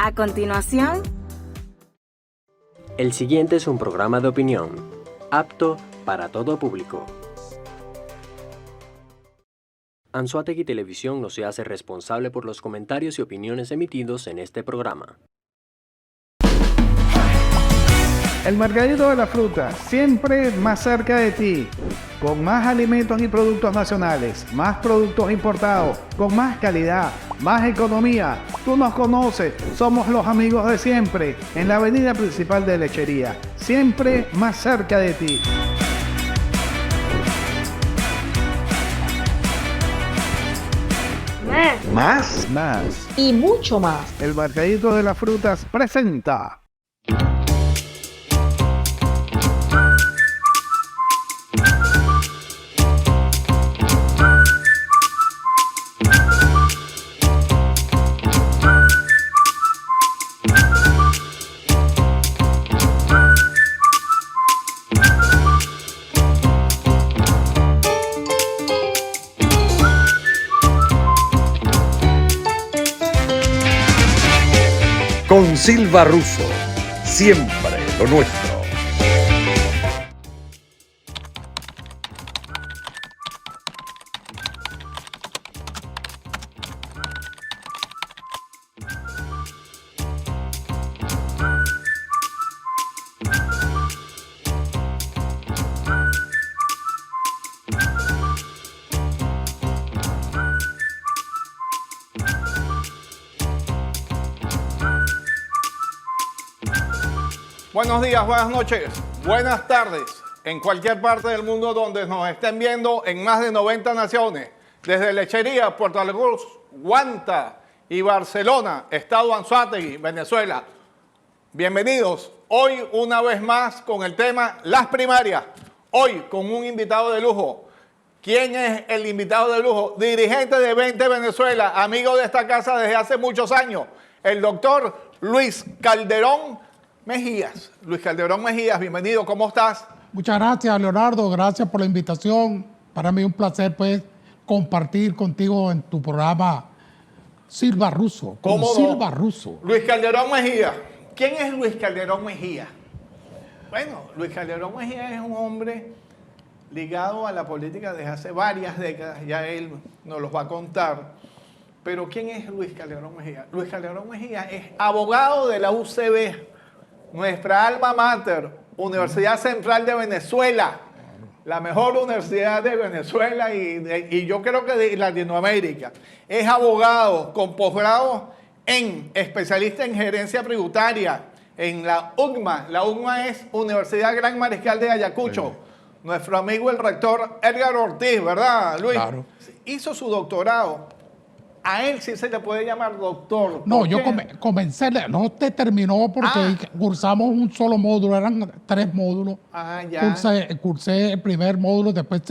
A continuación, el siguiente es un programa de opinión, apto para todo público. Anzoátegui Televisión no se hace responsable por los comentarios y opiniones emitidos en este programa. El mercadito de la fruta, siempre más cerca de ti, con más alimentos y productos nacionales, más productos importados, con más calidad, más economía. Tú nos conoces, somos los amigos de siempre, en la avenida principal de Lechería, siempre más cerca de ti. Más. Y mucho más. El mercadito de las frutas presenta. Con Silva Russo, siempre lo nuestro. Buenos días, buenas noches, buenas tardes, en cualquier parte del mundo donde nos estén viendo en más de 90 naciones, desde Lechería, Puerto La Cruz, Guanta y Barcelona, Estado Anzoátegui, Venezuela. Bienvenidos, hoy una vez más con el tema Las Primarias, hoy con un invitado de lujo. ¿Quién es el invitado de lujo? Dirigente de 20 Venezuela, amigo de esta casa desde hace muchos años, el doctor Luis Calderón Mejías. Luis Calderón Mejías, bienvenido, ¿cómo estás? Muchas gracias, Leonardo, gracias por la invitación. Para mí es un placer, pues, compartir contigo en tu programa Silva Russo. ¿Cómo no? Silva Russo. Luis Calderón Mejías. ¿Quién es Luis Calderón Mejías? Bueno, Luis Calderón Mejías es un hombre ligado a la política desde hace varias décadas, ya él nos los va a contar. Pero ¿quién es Luis Calderón Mejías? Luis Calderón Mejías es abogado de la UCB, nuestra alma mater, Universidad Central de Venezuela, la mejor universidad de Venezuela y yo creo que de Latinoamérica. Es abogado con posgrado en especialista en gerencia tributaria en la UCMA. La UCMA es Universidad Gran Mariscal de Ayacucho. Sí. Nuestro amigo el rector Edgar Ortiz, ¿verdad, Luis? Claro. Hizo su doctorado. A él sí se le puede llamar doctor. No, yo comencé, no te terminó porque cursamos un solo módulo, eran 3 módulos. Ah, ya. Cursé el primer módulo, después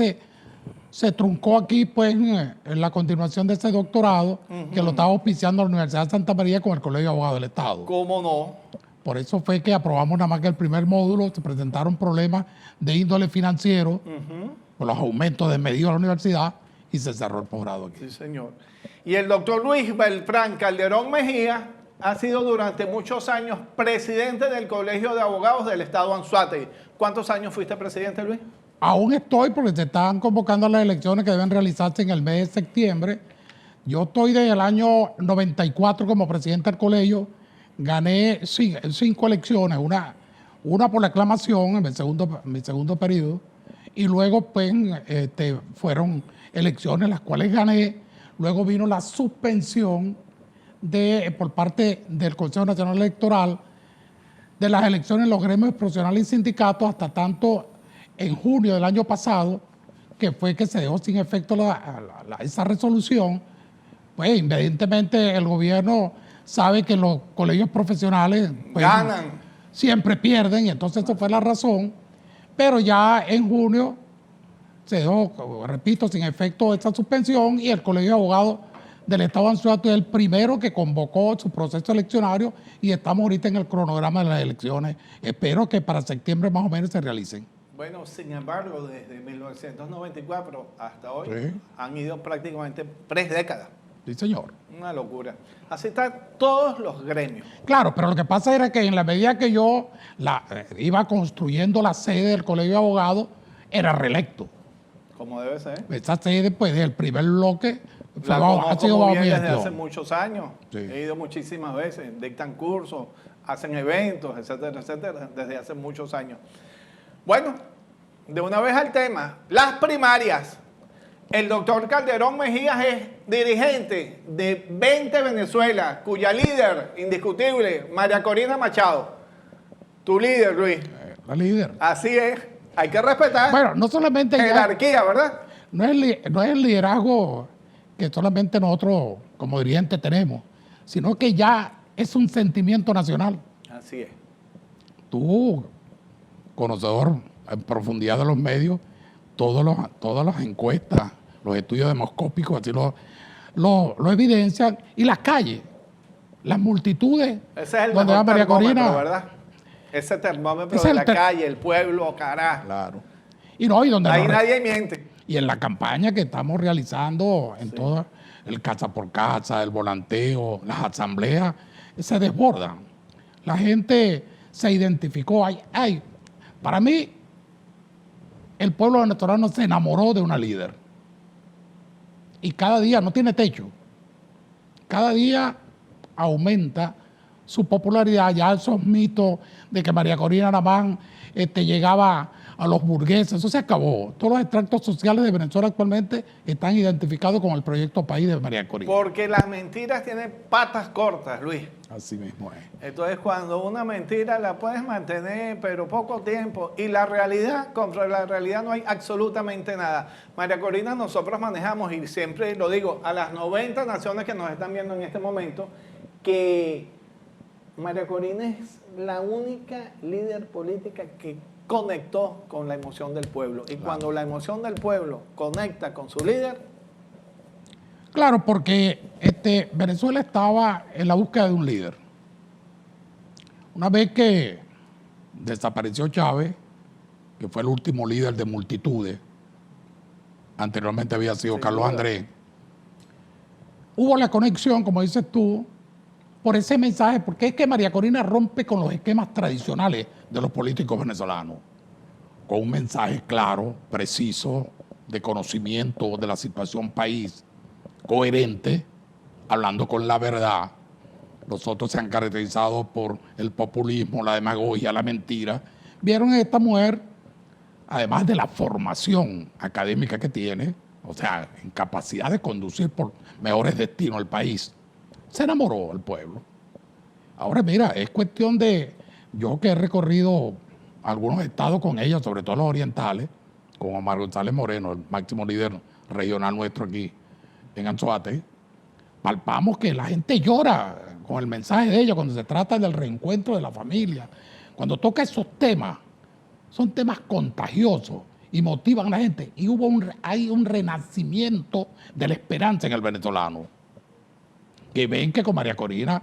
se truncó aquí, pues, en la continuación de ese doctorado, que lo estaba auspiciando la Universidad de Santa María con el Colegio de Abogados del Estado. ¿Cómo no? Por eso fue que aprobamos nada más que el primer módulo, se presentaron problemas de índole financiero, por los aumentos desmedidos de la universidad, y se cerró el posgrado aquí. Sí, señor. Y el doctor Luis Beltrán Calderón Mejía ha sido durante muchos años presidente del Colegio de Abogados del Estado Anzoátegui. ¿Cuántos años fuiste presidente, Luis? Aún estoy porque se están convocando las elecciones que deben realizarse en el mes de septiembre. Yo estoy desde el año 94 como presidente del colegio. Gané 5 elecciones, una por la aclamación en mi segundo periodo, y luego pues, fueron elecciones las cuales gané. Luego vino la suspensión por parte del Consejo Nacional Electoral de las elecciones en los gremios profesionales y sindicatos hasta tanto en junio del año pasado, que fue que se dejó sin efecto esa resolución. Pues evidentemente el gobierno sabe que los colegios profesionales pues, ganan, siempre pierden, y entonces esa fue la razón. Pero ya en junio se dejó, repito, sin efecto esta suspensión, y el Colegio de Abogados del Estado Anzoátegui es el primero que convocó su proceso eleccionario, y estamos ahorita en el cronograma de las elecciones. Espero que para septiembre más o menos se realicen. Bueno, sin embargo, desde 1994 hasta hoy han ido prácticamente 3 décadas. Sí, señor. una locura. Así están todos los gremios. Claro, pero lo que pasa era que en la medida que yo iba construyendo la sede del Colegio de Abogados, era reelecto. Como debe ser. Esa sede, pues, del primer bloque, La ha conozco sido muy bajo bien mi desde hace gestión. muchos años. Sí. He ido muchísimas veces, dictan cursos, hacen eventos, etcétera, etcétera, desde hace muchos años. Bueno, de una vez al tema, las primarias. El doctor Calderón Mejías es dirigente de 20 Venezuela, cuya líder indiscutible, María Corina Machado. Tu líder, Luis. La líder. Así es. Hay que respetar Bueno, no solamente jerarquía, ¿verdad? no es el liderazgo que solamente nosotros como dirigentes tenemos, sino que ya es un sentimiento nacional. Así es. Tú, conocedor en profundidad de los medios, todas las encuestas, los estudios demoscópicos, así lo evidencian, y las calles, las multitudes, Ese es el donde va mejor María termómetro, Corina. ¿verdad? Ese termómetro Ese de es la el calle, el pueblo, carajo. Claro. Y no, y donde Ahí nos- nadie miente. Y en la campaña que estamos realizando, en todo el casa por casa, el volanteo, las asambleas, se desbordan. La gente se identificó. Para mí, el pueblo venezolano se enamoró de una líder. Y cada día no tiene techo. Cada día aumenta su popularidad. Ya esos mitos de que María Corina Namán llegaba a los burgueses, eso se acabó. Todos los extractos sociales de Venezuela actualmente están identificados con el proyecto País de María Corina. Porque las mentiras tienen patas cortas, Luis. Así mismo es. Entonces, cuando una mentira la puedes mantener, pero poco tiempo, y la realidad, contra la realidad no hay absolutamente nada. María Corina, nosotros manejamos, y siempre lo digo, a las 90 naciones que nos están viendo en este momento, que María Corina es la única líder política que conectó con la emoción del pueblo. Y cuando la emoción del pueblo conecta con su líder, Claro, porque Venezuela estaba en la búsqueda de un líder. Una vez que desapareció Chávez, que fue el último líder de multitudes, anteriormente había sido Sin Carlos duda. Andrés, hubo la conexión, como dices tú, por ese mensaje, porque es que María Corina rompe con los esquemas tradicionales de los políticos venezolanos, con un mensaje claro, preciso, de conocimiento de la situación país, coherente, hablando con la verdad. Los otros se han caracterizado por el populismo, la demagogia, la mentira. Vieron a esta mujer, además de la formación académica que tiene, o sea, en capacidad de conducir por mejores destinos al país, se enamoró el pueblo. Ahora mira, es cuestión de, yo que he recorrido algunos estados con ella, sobre todo los orientales, con Omar González Moreno, el máximo líder regional nuestro aquí en Anzoátegui, palpamos que la gente llora con el mensaje de ella cuando se trata del reencuentro de la familia. Cuando toca esos temas, son temas contagiosos y motivan a la gente. Y hay un renacimiento de la esperanza en el venezolano, que ven que con María Corina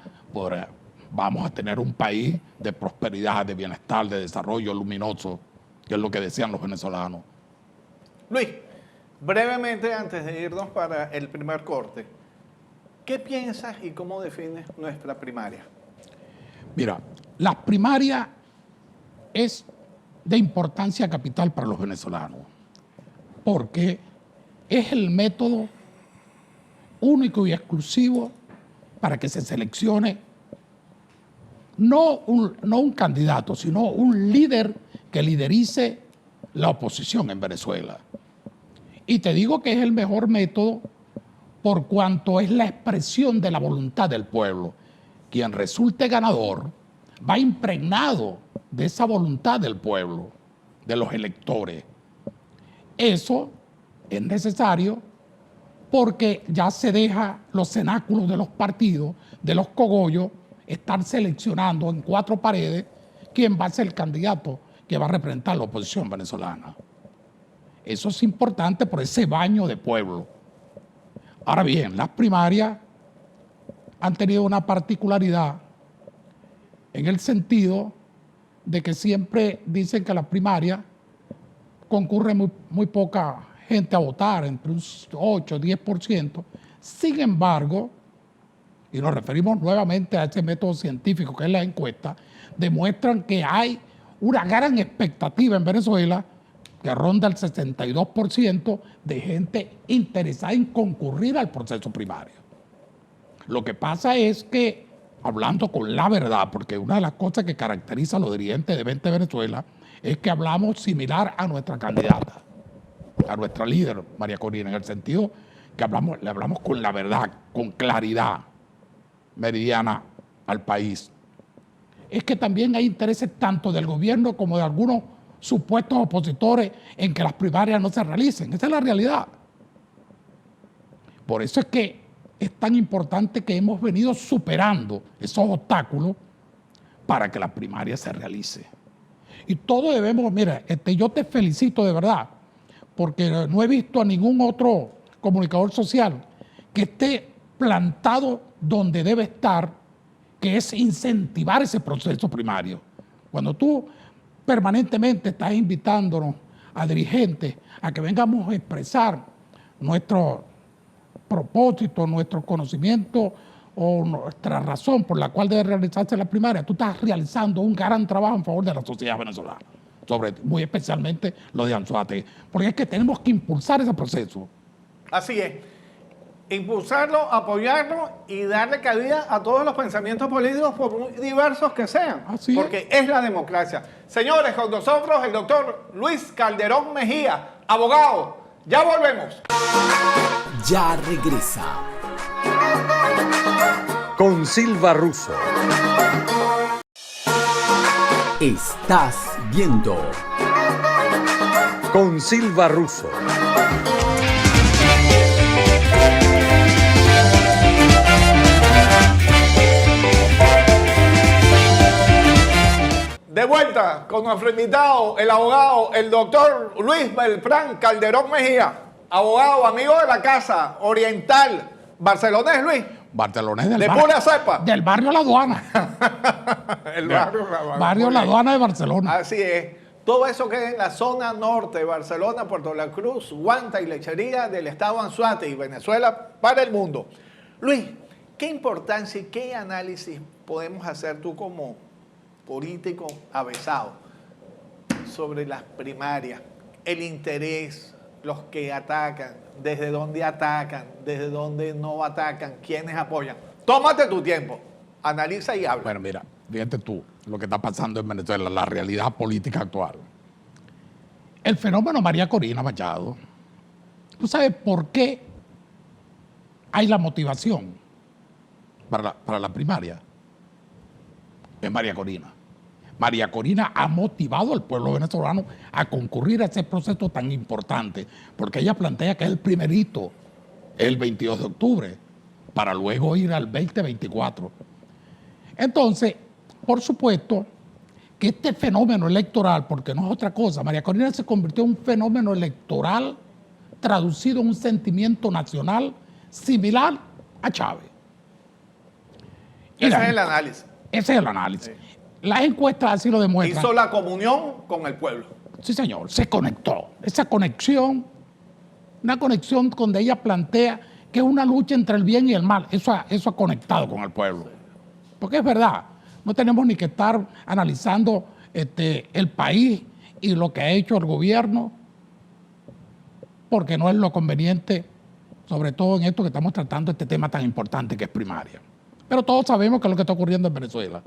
vamos a tener un país de prosperidad, de bienestar, de desarrollo luminoso, que es lo que decían los venezolanos. Luis, brevemente antes de irnos para el primer corte, ¿qué piensas y cómo defines nuestra primaria? Mira, la primaria es de importancia capital para los venezolanos, porque es el método único y exclusivo para que se seleccione no un candidato, sino un líder que liderice la oposición en Venezuela. Y te digo que es el mejor método por cuanto es la expresión de la voluntad del pueblo. Quien resulte ganador va impregnado de esa voluntad del pueblo, de los electores. Eso es necesario porque ya se deja los cenáculos de los partidos, de los cogollos, estar seleccionando en cuatro paredes quién va a ser el candidato que va a representar la oposición venezolana. Eso es importante por ese baño de pueblo. Ahora bien, las primarias han tenido una particularidad en el sentido de que siempre dicen que las primarias concurre muy poca gente a votar, entre un 8 o 10%. Sin embargo, y nos referimos nuevamente a ese método científico que es la encuesta, demuestran que hay una gran expectativa en Venezuela que ronda el 62% de gente interesada en concurrir al proceso primario. Lo que pasa es que, hablando con la verdad, porque una de las cosas que caracteriza a los dirigentes de 20 Venezuela es que hablamos similar a nuestra candidata, a nuestra líder, María Corina, en el sentido que le hablamos con la verdad, con claridad meridiana al país. Es que también hay intereses tanto del gobierno como de algunos supuestos opositores en que las primarias no se realicen. Esa es la realidad. Por eso es que es tan importante que hemos venido superando esos obstáculos para que la primaria se realice. Y todos debemos, mira, yo te felicito de verdad, porque no he visto a ningún otro comunicador social que esté plantado donde debe estar, que es incentivar ese proceso primario. Cuando tú permanentemente estás invitándonos a dirigentes a que vengamos a expresar nuestro propósito, nuestro conocimiento o nuestra razón por la cual debe realizarse la primaria, tú estás realizando un gran trabajo en favor de la sociedad venezolana, muy especialmente lo de Anzoátegui, porque es que tenemos que impulsar ese proceso. Así es. Impulsarlo, apoyarlo y darle cabida a todos los pensamientos políticos, por muy diversos que sean. Así porque es la democracia. Señores, con nosotros el doctor Luis Calderón Mejía, abogado. Ya volvemos. Ya regresa. Con Silva Russo. Estás viendo Con Silva Russo. De vuelta con nuestro invitado, el abogado, el doctor Luis Beltrán Calderón Mejía, abogado, amigo de la casa, oriental, barcelonés, Luis. Barcelonés de pura cepa. Del barrio La Aduana. El barrio La Aduana de Barcelona. Así es. Todo eso queda en la zona norte de Barcelona, Puerto La Cruz, Guanta y Lechería del estado Anzoátegui y Venezuela para el mundo. Luis, ¿qué importancia y qué análisis podemos hacer tú como político avesado sobre las primarias, el interés, los que atacan, desde dónde no atacan, quiénes apoyan? Tómate tu tiempo, analiza y habla. Bueno, mira, fíjate tú lo que está pasando en Venezuela, la realidad política actual. El fenómeno María Corina Machado, ¿tú sabes por qué hay la motivación para la primaria? Es María Corina. María Corina ha motivado al pueblo venezolano a concurrir a ese proceso tan importante, porque ella plantea que es el primer hito, el 22 de octubre, para luego ir al 2024. Entonces, por supuesto, que este fenómeno electoral, porque no es otra cosa, María Corina se convirtió en un fenómeno electoral traducido en un sentimiento nacional similar a Chávez. Ese es el análisis. Ese es el análisis. Sí. Las encuestas así lo demuestran. Hizo la comunión con el pueblo. Sí, señor, se conectó. Esa conexión, una conexión donde ella plantea que es una lucha entre el bien y el mal. Eso ha conectado con el pueblo. Porque es verdad, no tenemos ni que estar analizando el país y lo que ha hecho el gobierno, porque no es lo conveniente, sobre todo en esto que estamos tratando, este tema tan importante que es primaria. Pero todos sabemos que es lo que está ocurriendo en Venezuela.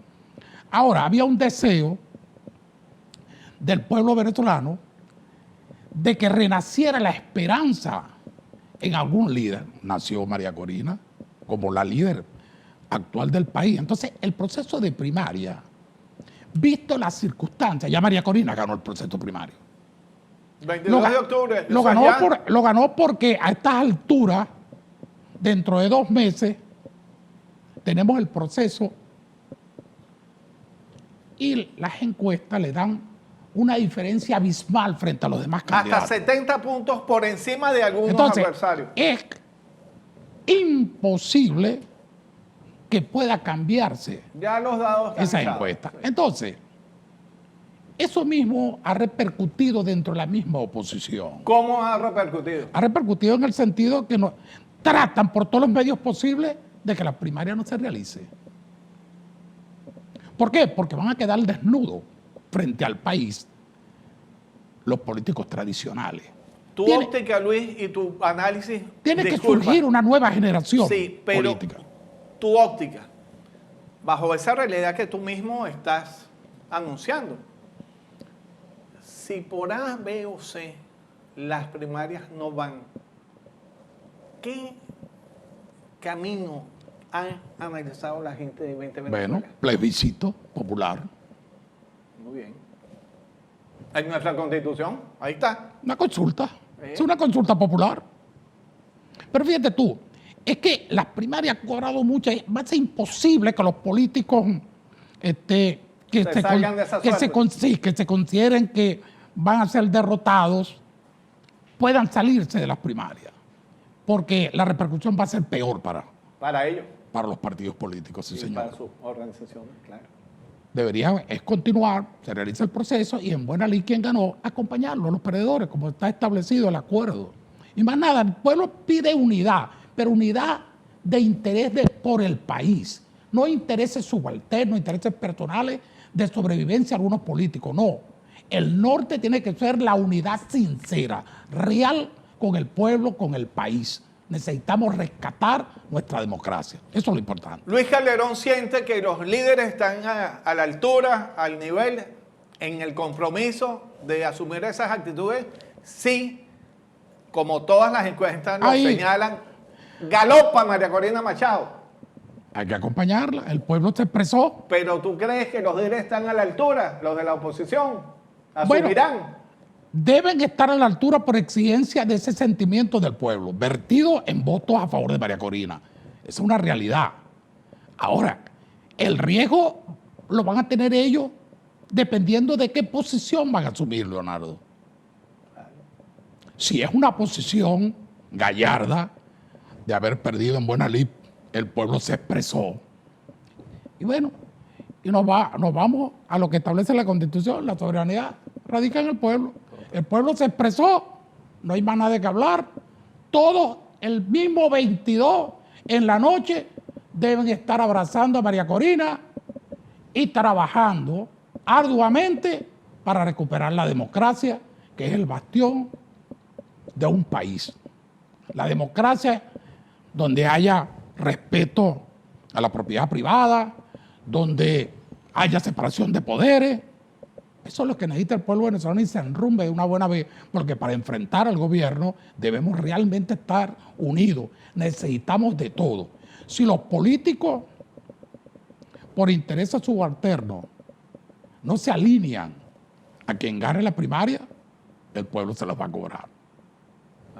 Ahora, había un deseo del pueblo venezolano de que renaciera la esperanza en algún líder. Nació María Corina como la líder actual del país. Entonces, el proceso de primaria, visto las circunstancias, ya María Corina ganó el proceso primario. 22 de octubre. Lo ganó porque a estas alturas, dentro de 2 meses, tenemos el proceso y las encuestas le dan una diferencia abismal frente a los demás candidatos. Hasta 70 puntos por encima de algunos adversarios. Es imposible que pueda cambiarse ya los dados esa encuesta. Sí. Entonces, eso mismo ha repercutido dentro de la misma oposición. ¿Cómo ha repercutido? Ha repercutido en el sentido que tratan por todos los medios posibles de que la primaria no se realice. ¿Por qué? Porque van a quedar desnudos frente al país los políticos tradicionales. Tu óptica, Luis, y tu análisis. Tiene que disculpa, surgir una nueva generación sí, pero política. Tu óptica, bajo esa realidad que tú mismo estás anunciando, si por A, B o C las primarias no van, ¿qué camino ha analizado la gente de 20 Venezuela? Bueno, plebiscito popular. Muy bien. En nuestra Constitución, ahí está. Una consulta. Es una consulta popular. Pero fíjate tú, es que las primarias han cobrado mucho. Va a ser imposible que los políticos que se consideren que van a ser derrotados puedan salirse de las primarias. Porque la repercusión va a ser peor Para ellos. para los partidos políticos, sí, Y señor. para sus organizaciones, claro. Debería es continuar, se realiza el proceso y en buena ley quien ganó, acompañarlo, los perdedores, como está establecido el acuerdo. Y más nada, el pueblo pide unidad, pero unidad de interés por el país, no intereses subalternos, intereses personales de sobrevivencia de algunos políticos, no. El norte tiene que ser la unidad sincera, real con el pueblo, con el país. Necesitamos rescatar nuestra democracia. Eso es lo importante. Luis Calderón siente que los líderes están a la altura, al nivel, en el compromiso de asumir esas actitudes. Sí, como todas las encuestas lo señalan, galopa María Corina Machado. Hay que acompañarla. El pueblo se expresó. Pero ¿tú crees que los líderes están a la altura, los de la oposición? ¿Asumirán? Bueno, deben estar a la altura por exigencia de ese sentimiento del pueblo, vertido en votos a favor de María Corina. Esa es una realidad. Ahora, el riesgo lo van a tener ellos dependiendo de qué posición van a asumir, Leonardo. Si es una posición gallarda de haber perdido en buena lid, el pueblo se expresó. Y bueno, y nos vamos a lo que establece la Constitución, la soberanía radica en el pueblo. El pueblo se expresó, no hay más nada de que hablar. Todos el mismo 22 en la noche deben estar abrazando a María Corina y trabajando arduamente para recuperar la democracia, que es el bastión de un país. La democracia donde haya respeto a la propiedad privada, donde haya separación de poderes. Eso es lo que necesita el pueblo venezolano y se enrumbe de una buena vez, porque para enfrentar al gobierno debemos realmente estar unidos. Necesitamos de todo. Si los políticos, por intereses subalternos, no se alinean a quien gane la primaria, el pueblo se los va a cobrar.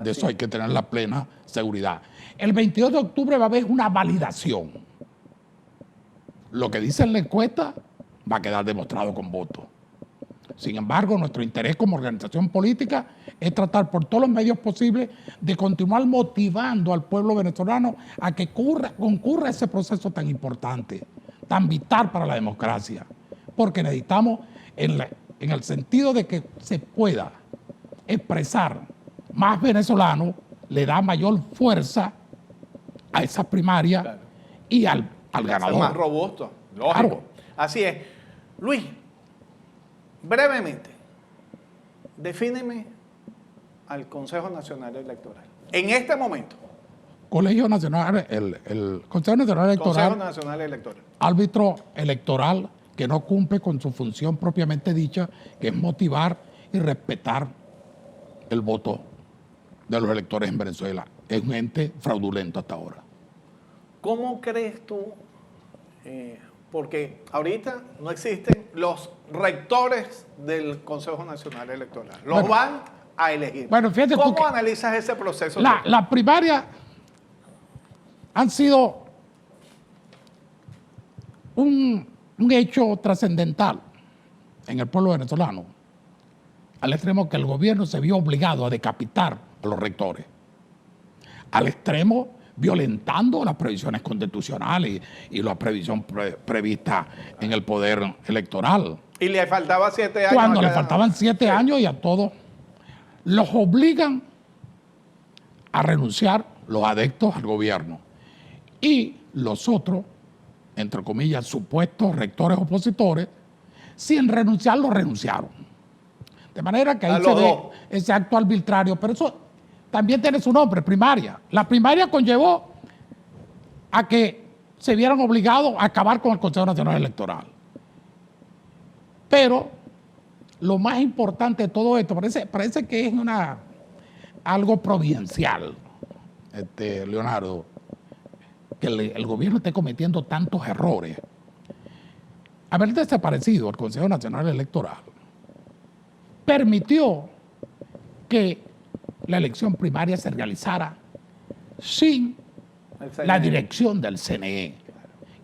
De eso hay que tener la plena seguridad. El 22 de octubre va a haber una validación. Lo que dice en la encuesta va a quedar demostrado con votos. Sin embargo, nuestro interés como organización política es tratar por todos los medios posibles de continuar motivando al pueblo venezolano a que concurra a ese proceso tan importante, tan vital para la democracia, porque necesitamos, en el sentido de que se pueda expresar más venezolano, le da mayor fuerza a esa primaria, claro, y al ganador. Más robusto, lógico. Claro. Así es. Luis, brevemente, defíneme al Consejo Nacional Electoral. En este momento. Colegio Nacional, el Consejo Nacional Electoral. Consejo Nacional Electoral. Árbitro electoral que no cumple con su función propiamente dicha, que es motivar y respetar el voto de los electores en Venezuela. Es un ente fraudulento hasta ahora. ¿Cómo crees tú? Porque ahorita no existen los rectores del Consejo Nacional Electoral. Los van a elegir. Bueno, fíjate ¿Cómo tú analizas ese proceso? Las primarias han sido un hecho trascendental en el pueblo venezolano, al extremo que el gobierno se vio obligado a decapitar a los rectores, al extremo violentando las previsiones constitucionales y la previsión prevista en el poder electoral. Y le faltaba 7 años. Cuando le faltaban 7 años y a todos los obligan a renunciar los adeptos al gobierno. Y los otros, entre comillas, supuestos rectores opositores, sin renunciar, lo renunciaron. De manera que ahí se ve ese acto arbitrario, pero eso también tiene su nombre, primaria. La primaria conllevó a que se vieran obligados a acabar con el Consejo Nacional Electoral. Pero lo más importante de todo esto, parece que es algo providencial, Leonardo, que el gobierno esté cometiendo tantos errores. Haber desaparecido el Consejo Nacional Electoral permitió que la elección primaria se realizara sin la dirección del CNE,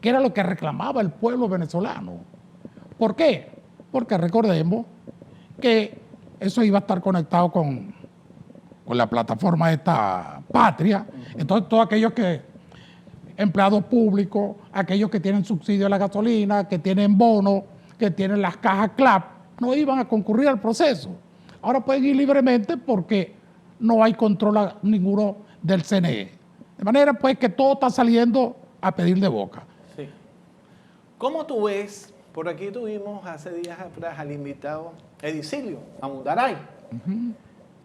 que era lo que reclamaba el pueblo venezolano. ¿Por qué? Porque recordemos que eso iba a estar conectado con la plataforma de esta Patria. Entonces, todos aquellos empleados públicos, aquellos que tienen subsidio a la gasolina, que tienen bonos, que tienen las cajas CLAP, no iban a concurrir al proceso. Ahora pueden ir libremente porque no hay control ninguno del CNE. De manera pues que todo está saliendo a pedir de boca. Sí. ¿Cómo tú ves? Por aquí tuvimos hace días atrás al invitado Edicilio Amundaray,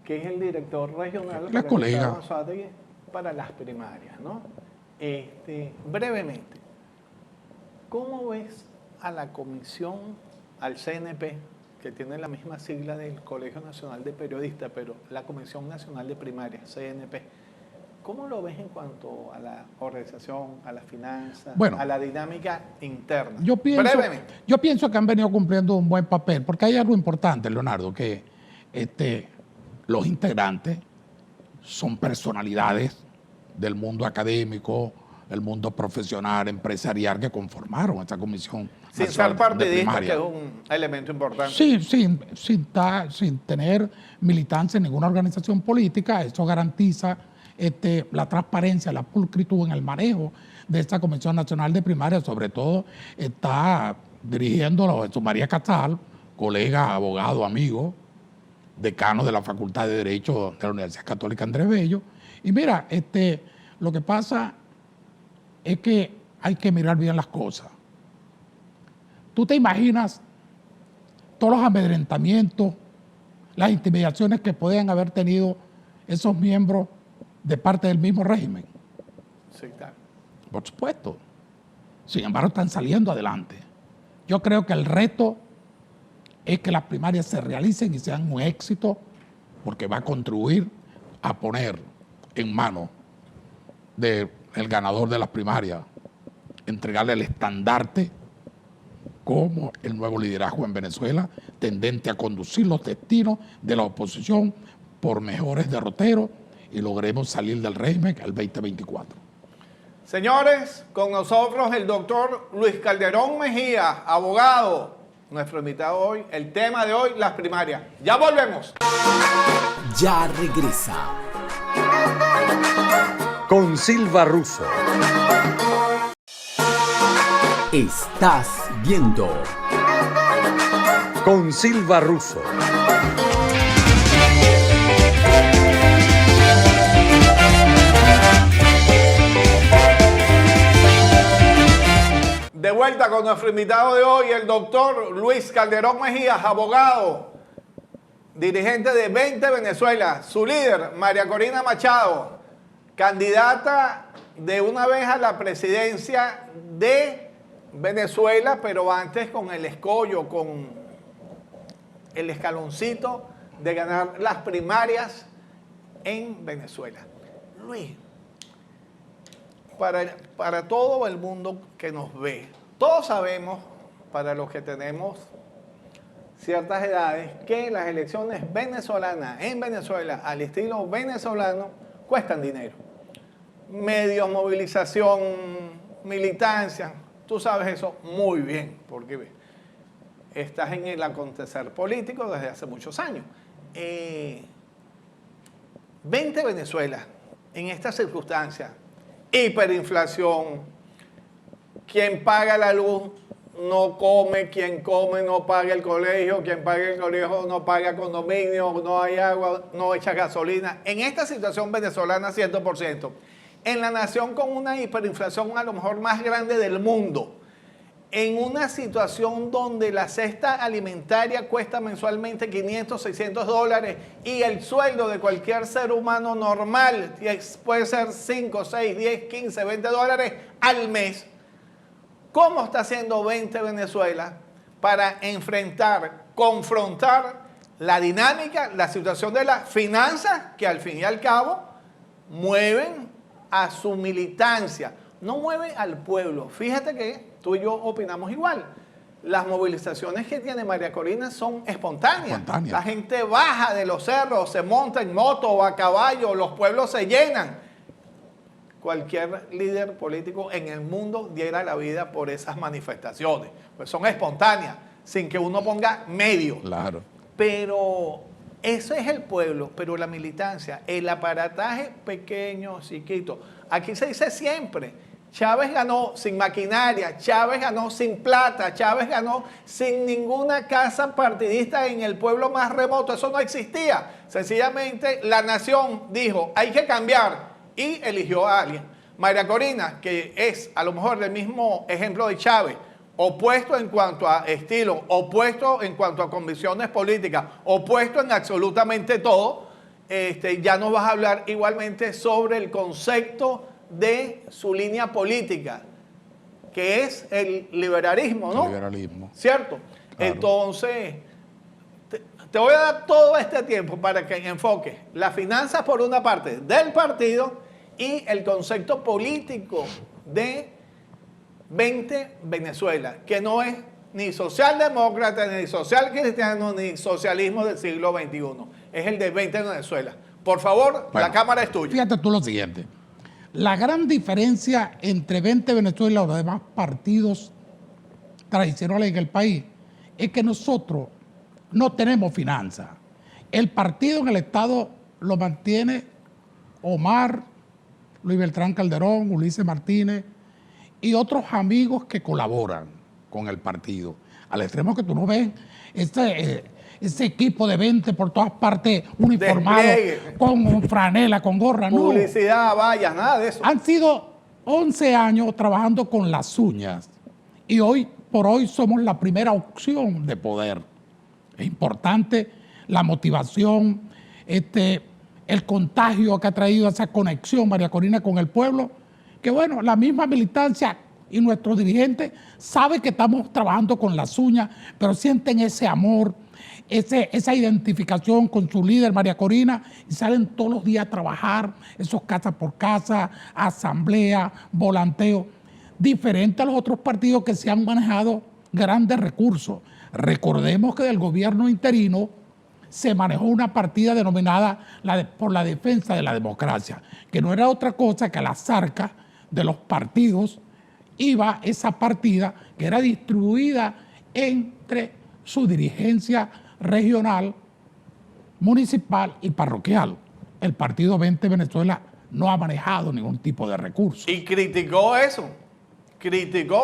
que es el director regional la colega para las primarias, ¿no? Brevemente, ¿cómo ves a la comisión, al CNP, que tiene la misma sigla del Colegio Nacional de Periodistas, pero la Comisión Nacional de Primarias, CNP? ¿Cómo lo ves en cuanto a la organización, a las finanzas, a la dinámica interna? Yo pienso que han venido cumpliendo un buen papel, porque hay algo importante, Leonardo, que los integrantes son personalidades del mundo académico, el mundo profesional, empresarial, que conformaron esta comisión. Sin ser partidista, que es un elemento importante. Sí, sin tener militancia en ninguna organización política. Eso garantiza la transparencia, la pulcritud en el manejo de esta Comisión Nacional de Primaria. Sobre todo está dirigiéndolo Jesús María Casal, colega, abogado, amigo, decano de la Facultad de Derecho de la Universidad Católica Andrés Bello. Y mira, lo que pasa es que hay que mirar bien las cosas. ¿Tú te imaginas todos los amedrentamientos, las intimidaciones que podían haber tenido esos miembros de parte del mismo régimen? Sí, claro. Por supuesto. Sin embargo, están saliendo adelante. Yo creo que el reto es que las primarias se realicen y sean un éxito, porque va a contribuir a poner en manos del ganador de las primarias, entregarle el estandarte como el nuevo liderazgo en Venezuela, tendente a conducir los destinos de la oposición por mejores derroteros y logremos salir del régimen al 2024. Señores, con nosotros el doctor Luis Calderón Mejía, abogado, nuestro invitado hoy. El tema de hoy, las primarias. Ya volvemos. Ya regresa. Con Silva Russo. Estás viendo Con Silva Russo. De vuelta con nuestro invitado de hoy, el doctor Luis Calderón Mejías, abogado, dirigente de 20 Venezuela, su líder, María Corina Machado, candidata de una vez a la presidencia de Venezuela, pero antes con el escollo, con el escaloncito de ganar las primarias en Venezuela. Luis, para todo el mundo que nos ve, todos sabemos, para los que tenemos ciertas edades, que las elecciones venezolanas en Venezuela, al estilo venezolano, cuestan dinero. Medios, movilización, militancia, tú sabes eso muy bien, porque estás en el acontecer político desde hace muchos años. 20 Venezuela, en estas circunstancias, hiperinflación, quien paga la luz no come, quien come no paga el colegio, quien paga el colegio no paga condominio, no hay agua, no echa gasolina. En esta situación venezolana 100%, en la nación con una hiperinflación a lo mejor más grande del mundo, en una situación donde la cesta alimentaria cuesta mensualmente 500, 600 dólares y el sueldo de cualquier ser humano normal puede ser 5, 6, 10, 15, 20 dólares al mes. ¿Cómo está haciendo 20 Venezuela para confrontar la dinámica, la situación de las finanzas que al fin y al cabo mueven a su militancia, no mueven al pueblo? Fíjate que tú y yo opinamos igual. Las movilizaciones que tiene María Corina son espontáneas. La gente baja de los cerros, se monta en moto o a caballo, los pueblos se llenan. Cualquier líder político en el mundo diera la vida por esas manifestaciones. Pues son espontáneas, sin que uno ponga medio. Claro. Pero eso es el pueblo, pero la militancia, el aparataje pequeño, chiquito. Aquí se dice siempre, Chávez ganó sin maquinaria, Chávez ganó sin plata, Chávez ganó sin ninguna casa partidista en el pueblo más remoto. Eso no existía. Sencillamente la nación dijo, hay que cambiar, y eligió a alguien. María Corina, que es a lo mejor el mismo ejemplo de Chávez, opuesto en cuanto a estilo, opuesto en cuanto a convicciones políticas, opuesto en absolutamente todo, ya nos vas a hablar igualmente sobre el concepto de su línea política, que es el liberalismo, ¿no? El liberalismo. ¿Cierto? Claro. Entonces, te voy a dar todo este tiempo para que enfoques las finanzas por una parte del partido y el concepto político de 20 Venezuela, que no es ni socialdemócrata, ni social cristiano, ni socialismo del siglo XXI. Es el de 20 Venezuela. Por favor, la cámara es tuya. Fíjate tú lo siguiente. La gran diferencia entre 20 Venezuela y los demás partidos tradicionales en el país es que nosotros no tenemos finanzas. El partido en el Estado lo mantiene Omar, Luis Beltrán Calderón, Ulises Martínez y otros amigos que colaboran con el partido. Al extremo que tú no ves ese equipo de 20 por todas partes uniformado, con franela, con gorra, no. Publicidad, vallas, nada de eso. Han sido 11 años trabajando con las uñas y hoy por hoy somos la primera opción de poder. Es importante la motivación, el contagio que ha traído esa conexión María Corina con el pueblo, que bueno, la misma militancia y nuestros dirigentes saben que estamos trabajando con las uñas, pero sienten ese amor, esa identificación con su líder María Corina y salen todos los días a trabajar, esos casa por casa, asamblea, volanteo, diferente a los otros partidos que se han manejado grandes recursos. Recordemos que del gobierno interino se manejó una partida denominada por la defensa de la democracia, que no era otra cosa que a las arcas de los partidos iba esa partida que era distribuida entre su dirigencia regional, municipal y parroquial. El partido 20 Venezuela no ha manejado ningún tipo de recurso. Y criticó eso.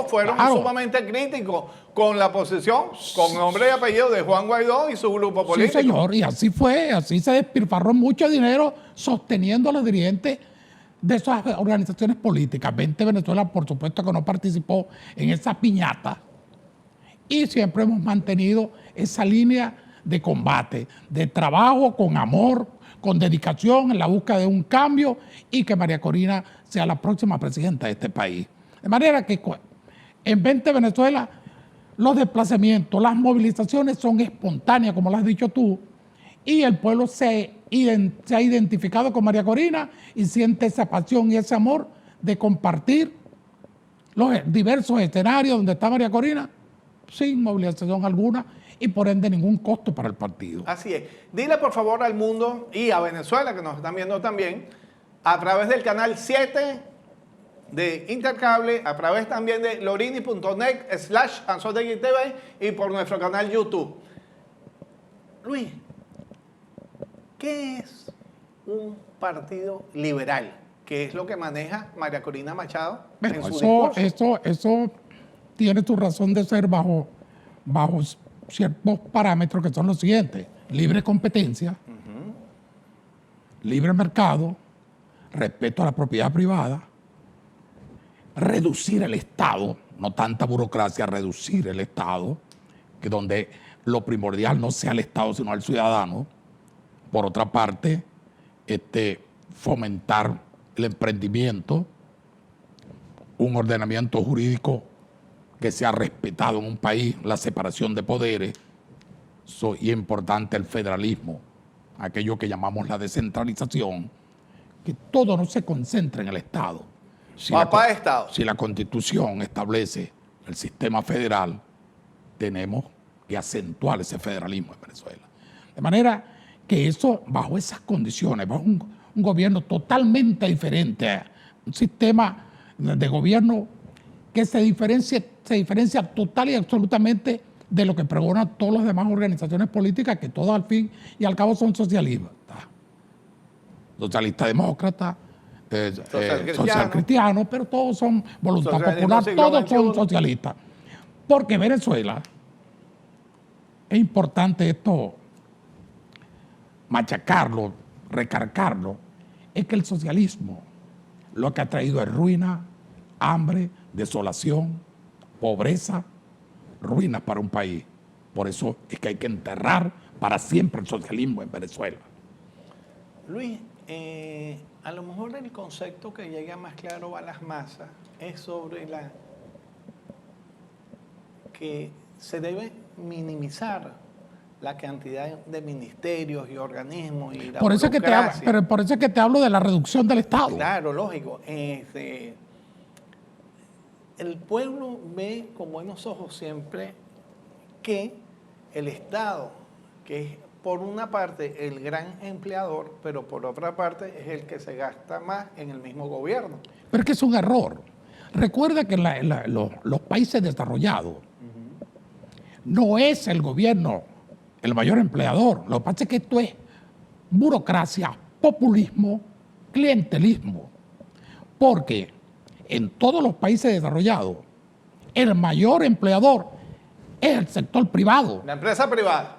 Fueron sumamente críticos con la posición, con nombre y apellido de Juan Guaidó y su grupo político. Sí, señor, y así fue, así se despilfarró mucho dinero sosteniendo a los dirigentes de esas organizaciones políticas. 20 Venezuela, por supuesto, que no participó en esa piñata. Y siempre hemos mantenido esa línea de combate, de trabajo con amor, con dedicación en la búsqueda de un cambio y que María Corina sea la próxima presidenta de este país. De manera que en 20 Venezuela los desplazamientos, las movilizaciones son espontáneas, como lo has dicho tú, y el pueblo se ha identificado con María Corina y siente esa pasión y ese amor de compartir los diversos escenarios donde está María Corina sin movilización alguna y por ende ningún costo para el partido. Así es. Dile por favor al mundo y a Venezuela, que nos están viendo también, a través del canal 7 de Intercable, a través también de lorini.net/AnzoáTegui TV y por nuestro canal YouTube. Luis, ¿qué es un partido liberal? ¿Qué es lo que maneja María Corina Machado en su discurso? Eso tiene su razón de ser bajo ciertos parámetros que son los siguientes: libre competencia, libre mercado, respeto a la propiedad privada, reducir el Estado, no tanta burocracia, reducir el Estado, que donde lo primordial no sea el Estado sino el ciudadano. Por otra parte, fomentar el emprendimiento, un ordenamiento jurídico que sea respetado en un país, la separación de poderes, y es importante el federalismo, aquello que llamamos la descentralización, que todo no se concentre en el Estado. Estado. Si la Constitución establece el sistema federal, tenemos que acentuar ese federalismo en Venezuela. De manera que eso, bajo esas condiciones, bajo un gobierno totalmente diferente, un sistema de gobierno que se diferencia total y absolutamente de lo que pregonan todas las demás organizaciones políticas, que todas al fin y al cabo son socialistas. Socialista demócrata, social cristiano, pero todos son voluntad popular, todos son socialistas. Porque Venezuela, es importante esto, machacarlo, recargarlo, es que el socialismo lo que ha traído es ruina, hambre, desolación, pobreza, ruinas para un país. Por eso es que hay que enterrar para siempre el socialismo en Venezuela. Luis, a lo mejor el concepto que llega más claro a las masas es sobre que se debe minimizar la cantidad de ministerios y organismos y la por eso burocracia. pero por eso es que te hablo de la reducción del Estado. Claro, lógico. El pueblo ve con buenos ojos siempre que el Estado, que es por una parte el gran empleador, pero por otra parte es el que se gasta más en el mismo gobierno. Pero es que es un error. Recuerda que los países desarrollados no es el gobierno el mayor empleador. Lo que pasa es que esto es burocracia, populismo, clientelismo. Porque en todos los países desarrollados el mayor empleador es el sector privado. La empresa privada.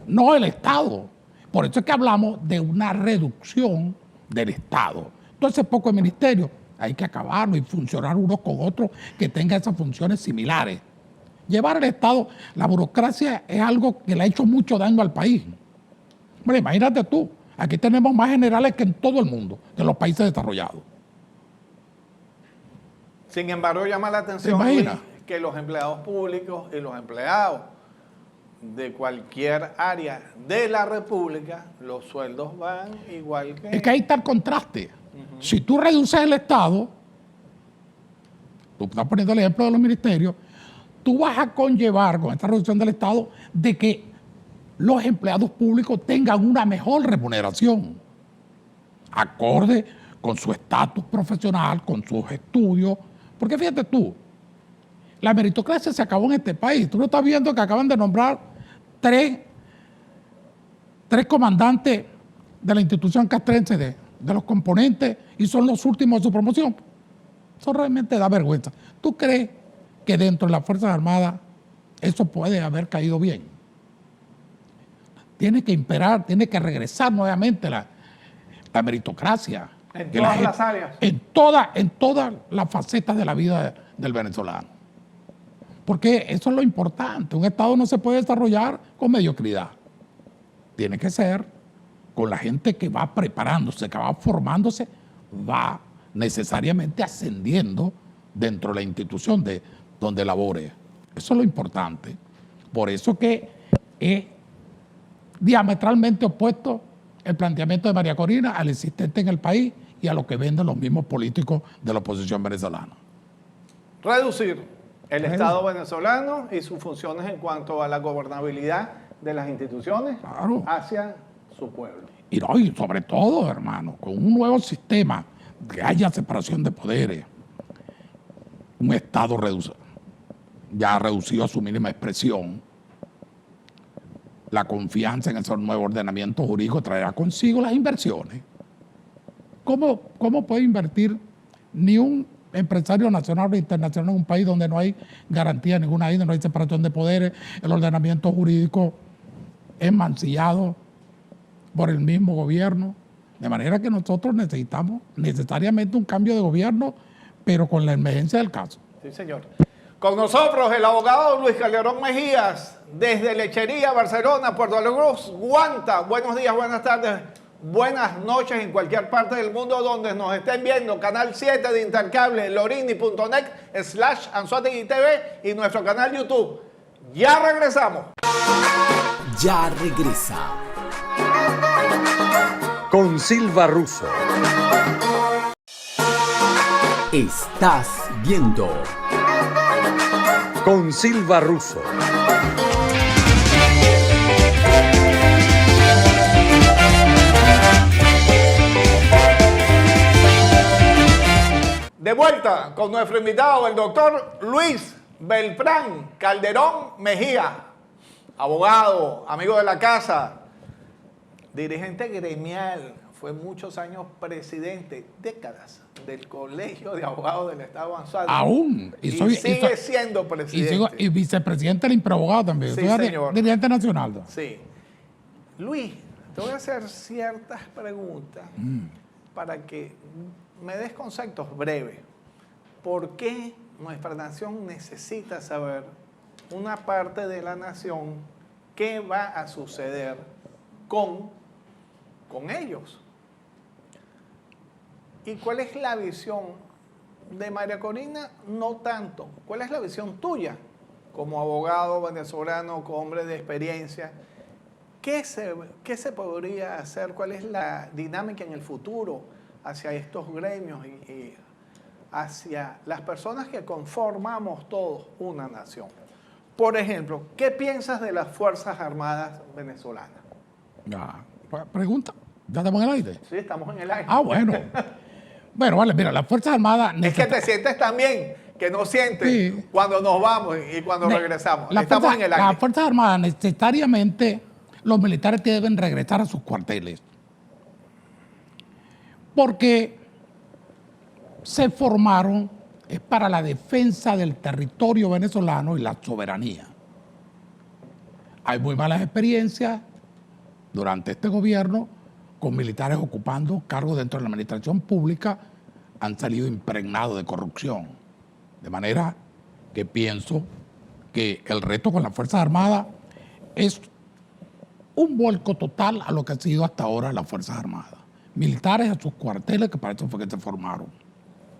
No el Estado. Por eso es que hablamos de una reducción del Estado. Entonces, pocos ministerios, hay que acabarlo y funcionar unos con otros que tengan esas funciones similares. Llevar el Estado, la burocracia es algo que le ha hecho mucho daño al país. Bueno, imagínate tú, aquí tenemos más generales que en todo el mundo, de los países desarrollados. Sin embargo, llama la atención, Luis, que los empleados públicos y los empleados de cualquier área de la República, los sueldos van igual que... Es que ahí está el contraste. Si tú reduces el Estado, tú estás poniendo el ejemplo de los ministerios, tú vas a conllevar con esta reducción del Estado de que los empleados públicos tengan una mejor remuneración, acorde con su estatus profesional, con sus estudios. Porque fíjate tú, la meritocracia se acabó en este país. Tú no estás viendo que acaban de nombrar tres comandantes de la institución castrense de los componentes y son los últimos de su promoción. Eso realmente da vergüenza. ¿Tú crees que dentro de las Fuerzas Armadas eso puede haber caído bien? Tiene que imperar, tiene que regresar nuevamente la meritocracia. En todas las áreas. En todas las facetas de la vida del venezolano. Porque eso es lo importante. Un Estado no se puede desarrollar con mediocridad. Tiene que ser con la gente que va preparándose, que va formándose, va necesariamente ascendiendo dentro de la institución donde labore. Eso es lo importante. Por eso que es diametralmente opuesto el planteamiento de María Corina al existente en el país y a lo que venden los mismos políticos de la oposición venezolana. Reducir el Estado venezolano y sus funciones en cuanto a la gobernabilidad de las instituciones hacia su pueblo. Y sobre todo, hermano, con un nuevo sistema, que haya separación de poderes, un Estado ya reducido a su mínima expresión, la confianza en ese nuevo ordenamiento jurídico traerá consigo las inversiones. ¿Cómo puede invertir ni un empresario nacional o internacional en un país donde no hay garantía ninguna, donde no hay separación de poderes, el ordenamiento jurídico es mancillado por el mismo gobierno, De manera que nosotros necesitamos necesariamente un cambio de gobierno, pero con la emergencia del caso. Sí, señor. Con nosotros el abogado Luis Calderón Mejías, desde Lechería, Barcelona, Puerto La Cruz, Guanta. Buenos días, buenas tardes, buenas noches en cualquier parte del mundo donde nos estén viendo. Canal 7 de Intercable, lorini.net/Anzoátegui TV y nuestro canal YouTube. Ya regresamos. Ya regresa. Con Silva Russo. Estás viendo Con Silva Russo. De vuelta con nuestro invitado, el doctor Luis Beltrán Calderón Mejía, abogado, amigo de la casa, dirigente gremial, fue muchos años presidente, décadas, del Colegio de Abogados del Estado de Anzoátegui. Aún. Y sigue siendo presidente. Y vicepresidente del Improabogado también. Sí, Soy señor. dirigente nacional. Sí. Luis, te voy a hacer ciertas preguntas para que me des conceptos breves. ¿Por qué nuestra nación necesita saber, una parte de la nación, qué va a suceder con ellos? ¿Y cuál es la visión de María Corina? No tanto. ¿Cuál es la visión tuya como abogado venezolano, como hombre de experiencia? ¿Qué se podría hacer? ¿Cuál es la dinámica en el futuro hacia estos gremios y hacia las personas que conformamos todos una nación? Por ejemplo, ¿qué piensas de las Fuerzas Armadas venezolanas? Ya, pregunta. ¿Ya estamos en el aire? Sí, estamos en el aire. Ah, bueno. Bueno, vale, mira, las Fuerzas Armadas... Es que te sientes también que no sientes Sí. cuando nos vamos y cuando regresamos. Las Estamos en el aire. Las Fuerzas Armadas necesariamente, los militares deben regresar a sus cuarteles. Porque se formaron es para la defensa del territorio venezolano y la soberanía. Hay muy malas experiencias durante este gobierno con militares ocupando cargos dentro de la administración pública, han salido impregnados de corrupción. De manera que pienso que el reto con las Fuerzas Armadas es un vuelco total a lo que ha sido hasta ahora las Fuerzas Armadas. Militares a sus cuarteles, que para eso fue que se formaron.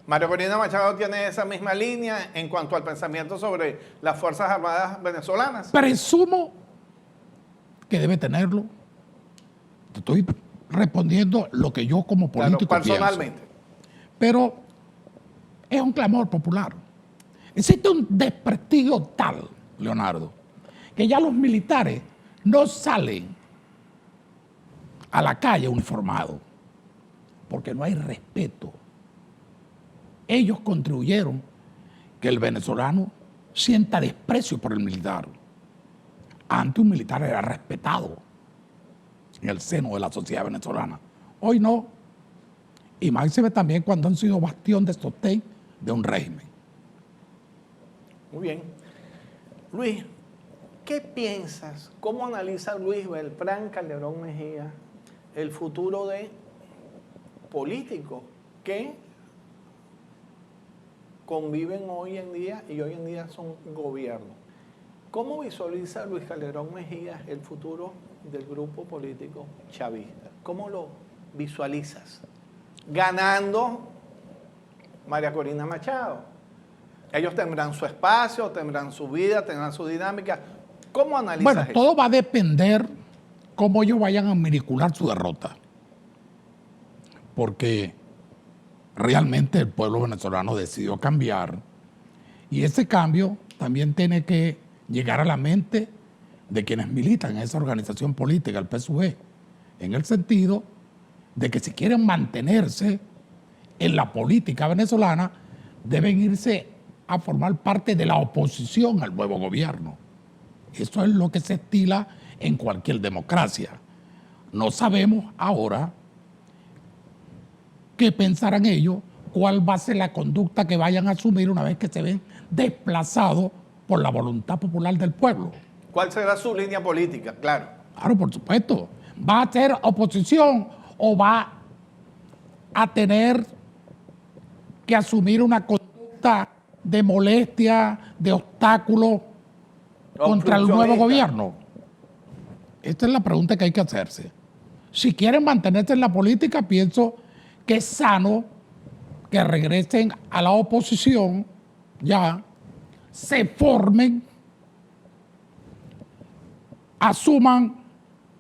María Corina Machado tiene esa misma línea en cuanto al pensamiento sobre las Fuerzas Armadas venezolanas. Presumo que debe tenerlo. Te estoy respondiendo lo que yo como político Claro, personalmente. pienso. Pero es un clamor popular. Existe un desprestigio tal, Leonardo, que ya los militares no salen a la calle uniformados porque no hay respeto. Ellos contribuyeron que el venezolano sienta desprecio por el militar. Antes un militar era respetado en el seno de la sociedad venezolana. Hoy no. Y más se ve también cuando han sido bastión de sostén de un régimen. Muy bien. Luis, ¿qué piensas? ¿Cómo analiza Luis Beltrán Calderón Mejía el futuro de políticos que conviven hoy en día y hoy en día son gobierno? ¿Cómo visualiza Luis Calderón Mejía el futuro del grupo político chavista? ¿Cómo lo visualizas? Ganando María Corina Machado. Ellos tendrán su espacio, tendrán su vida, tendrán su dinámica. ¿Cómo analizas Bueno, eso? todo va a depender cómo ellos vayan a manipular su derrota. Porque realmente el pueblo venezolano decidió cambiar y ese cambio también tiene que llegar a la mente de quienes militan en esa organización política, el PSUV, en el sentido de que si quieren mantenerse en la política venezolana, deben irse a formar parte de la oposición al nuevo gobierno. Eso es lo que se estila en cualquier democracia. No sabemos ahora qué pensarán ellos, cuál va a ser la conducta que vayan a asumir una vez que se ven desplazados por la voluntad popular del pueblo. ¿Cuál será su línea política? Claro. Claro, por supuesto. ¿Va a ser oposición o va a tener que asumir una conducta de molestia, de obstáculo contra el nuevo gobierno? Esta es la pregunta que hay que hacerse. Si quieren mantenerse en la política, pienso que es sano que regresen a la oposición, ya, se formen, asuman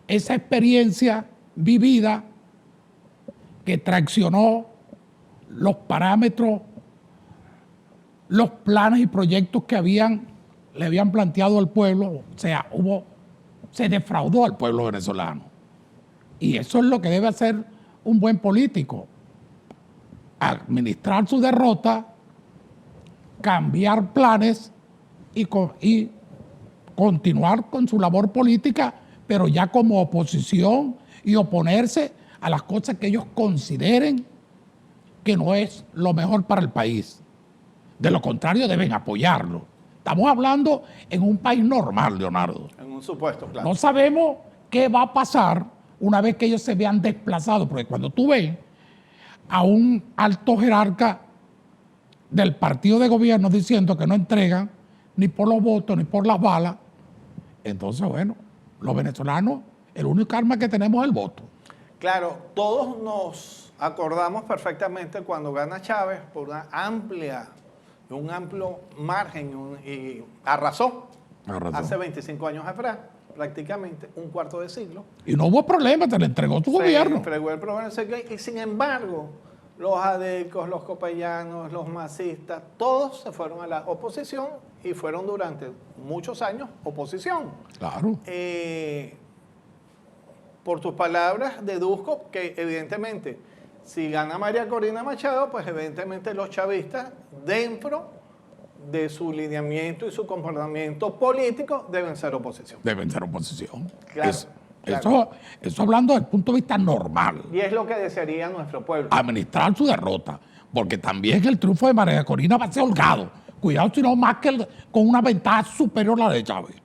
esa experiencia vivida que traccionó los parámetros, los planes y proyectos que le habían planteado al pueblo. O sea, se defraudó al pueblo venezolano. Y eso es lo que debe hacer un buen político: administrar su derrota, cambiar planes y continuar con su labor política, pero ya como oposición, y oponerse a las cosas que ellos consideren que no es lo mejor para el país. De lo contrario, deben apoyarlo. Estamos hablando en un país normal, Leonardo. En un supuesto, claro. No sabemos qué va a pasar una vez que ellos se vean desplazados, porque cuando tú ves a un alto jerarca del partido de gobierno diciendo que no entregan ni por los votos ni por las balas, entonces, bueno, los venezolanos, el único arma que tenemos es el voto. Claro, todos nos acordamos perfectamente cuando gana Chávez por un amplio margen y arrasó. Hace 25 años atrás, prácticamente un cuarto de siglo. Y no hubo problema, se le entregó su gobierno. Entregó el programa, y sin embargo, los adecos, los copellanos, los masistas, todos se fueron a la oposición y fueron durante muchos años oposición. Claro. Por tus palabras, deduzco que evidentemente, si gana María Corina Machado, pues evidentemente los chavistas, dentro de su lineamiento y su comportamiento político, deben ser oposición. Deben ser oposición. Claro, Eso hablando desde el punto de vista normal. Y es lo que desearía nuestro pueblo. Administrar su derrota, porque también el triunfo de María Corina va a ser holgado. Cuidado, si no más que con una ventaja superior a la de Chávez.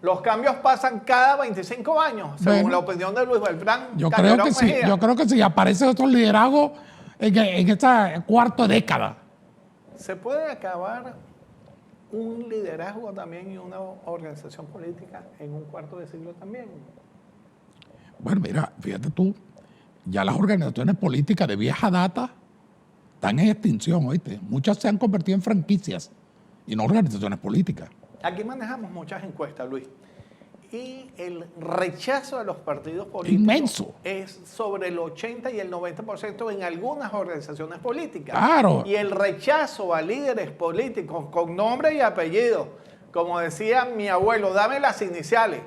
Los cambios pasan cada 25 años, según la opinión de Luis Beltrán. Yo creo que sí, yo creo que sí. Aparecen estos liderazgos en esta cuarta década. ¿Se puede acabar un liderazgo también y una organización política en un cuarto de siglo también? Bueno, mira, fíjate tú, ya las organizaciones políticas de vieja data están en extinción, ¿oíste? Muchas se han convertido en franquicias y no organizaciones políticas. Aquí manejamos muchas encuestas, Luis, y el rechazo a los partidos políticos inmenso es sobre el 80 y el 90% en algunas organizaciones políticas. Claro. Y el rechazo a líderes políticos con nombre y apellido, como decía mi abuelo, dame las iniciales: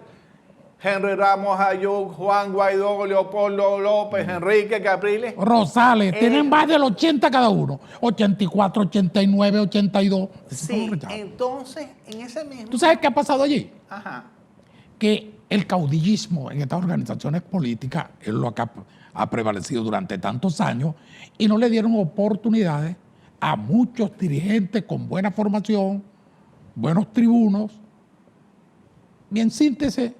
Henry Ramos Ayub, Juan Guaidó, Leopoldo López, Enrique Capriles. Rosales, tienen más del 80 cada uno. 84, 89, 82. Sí, entonces, en ese mismo... ¿Tú sabes qué ha pasado allí? Ajá. Que el caudillismo en estas organizaciones políticas es lo que ha prevalecido durante tantos años y no le dieron oportunidades a muchos dirigentes con buena formación, buenos tribunos, y en síntesis,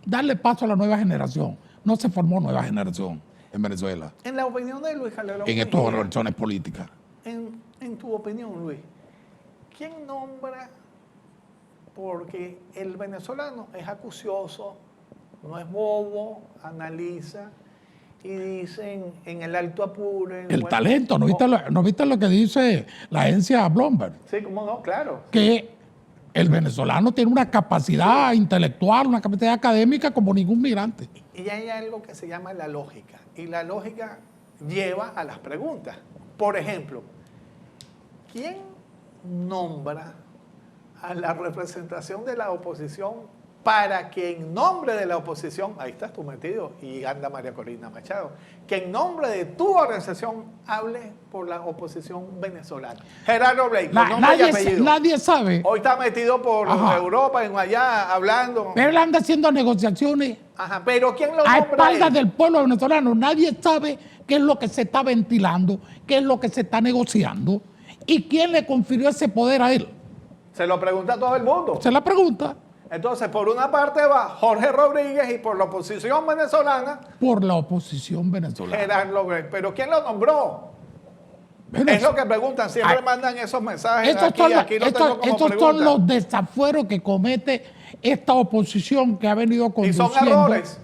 darle paso a la nueva generación. No se formó nueva generación en Venezuela, En la opinión de Luis Calderón en estas Mejía, organizaciones políticas. en tu opinión, Luis, ¿quién nombra? Porque el venezolano es acucioso, no es bobo, analiza y dicen en el alto apuro. El talento, ¿no viste lo que dice la agencia Bloomberg? Sí, cómo no, claro. Que el venezolano tiene una capacidad intelectual, una capacidad académica como ningún migrante. Y hay algo que se llama la lógica. Y la lógica lleva a las preguntas. Por ejemplo, ¿quién nombra a la representación de la oposición para que en nombre de la oposición, ahí estás tú metido, y anda María Corina Machado, que en nombre de tu organización hable por la oposición venezolana? Gerardo Blake, con nombre y apellido. Nadie sabe. Hoy está metido por Ajá. Europa, en allá, hablando. Pero él anda haciendo negociaciones Ajá, pero ¿quién lo a nombra? espaldas del pueblo venezolano. Nadie sabe qué es lo que se está ventilando, qué es lo que se está negociando y quién le confirió ese poder a él. Se lo pregunta a todo el mundo. Se la pregunta. Entonces, por una parte va Jorge Rodríguez y por la oposición venezolana, Por la oposición venezolana. Gerardo Grey. ¿Pero quién lo nombró? Bueno, Es lo que preguntan, siempre mandan esos mensajes. estos Aquí, son, los, aquí lo estos- tengo como estos pregunta. son los desafueros que comete esta oposición que ha venido Y conduciendo. son errores.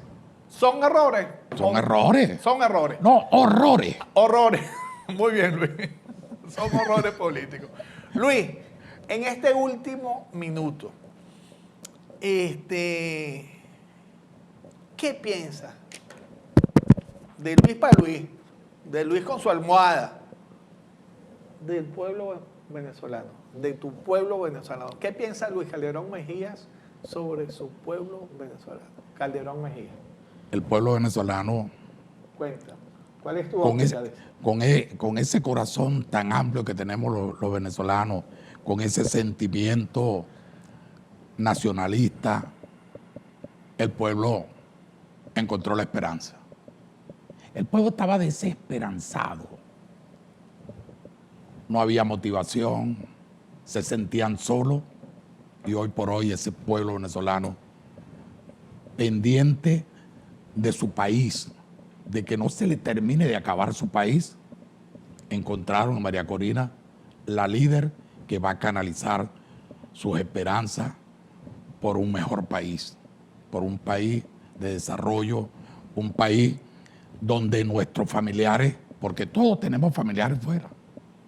Son errores. Son errores. Son errores. No, horrores. Horrores. Muy bien, Luis. Son horrores políticos. Luis, en este último minuto, ¿qué piensas de Luis para Luis, de Luis con su almohada, del pueblo venezolano, de tu pueblo venezolano? ¿Qué piensa Luis Calderón Mejías sobre su pueblo venezolano? Calderón Mejía, El pueblo venezolano, cuenta. ¿Cuál es tu con óptica ese, de eso? con ese corazón tan amplio que tenemos los venezolanos, con ese sentimiento nacionalista, el pueblo encontró la esperanza. El pueblo estaba desesperanzado. No había motivación, se sentían solos y hoy por hoy ese pueblo venezolano pendiente de su país, de que no se le termine de acabar su país, encontraron en María Corina la líder que va a canalizar sus esperanzas por un mejor país, por un país de desarrollo, un país donde nuestros familiares, porque todos tenemos familiares fuera,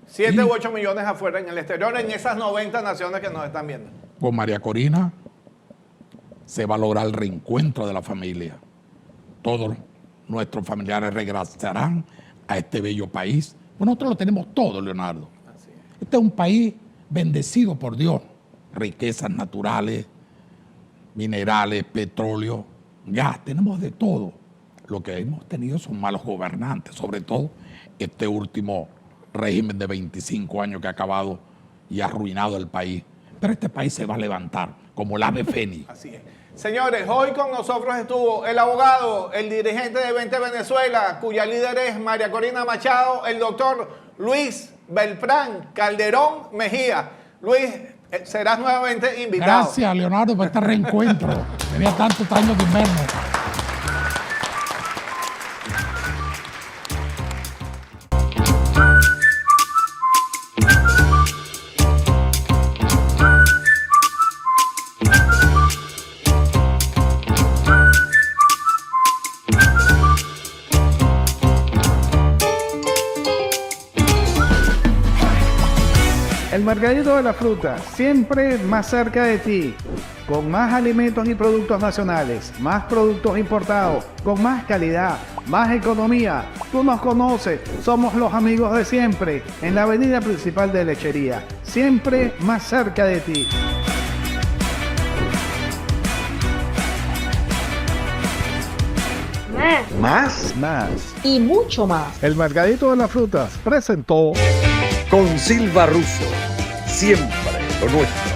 7 u 8 millones afuera en el exterior, en esas 90 naciones que nos están viendo. con María Corina se va a lograr el reencuentro de la familia. Todos nuestros familiares regresarán a este bello país. Pues nosotros lo tenemos todo, Leonardo. Este es un país bendecido por Dios. Riquezas naturales, minerales, petróleo, gas, tenemos de todo. Lo que hemos tenido son malos gobernantes, sobre todo este último régimen de 25 años que ha acabado y ha arruinado el país. Pero este país se va a levantar como el ave fénix. Así es. Señores, hoy con nosotros estuvo el abogado, el dirigente de 20 Venezuela, cuya líder es María Corina Machado, el doctor Luis Beltrán Calderón Mejía. Luis, serás nuevamente invitado. Gracias, Leonardo, por este reencuentro. Tenía tantos años de vernos. El mercadito de la fruta, siempre más cerca de ti, con más alimentos y productos nacionales, más productos importados, con más calidad, más economía. Tú nos conoces, somos los amigos de siempre, en la avenida principal de Lechería, siempre más cerca de ti. Más Y mucho más. El mercadito de las frutas presentó. con Silva Russo. Siempre lo nuestro.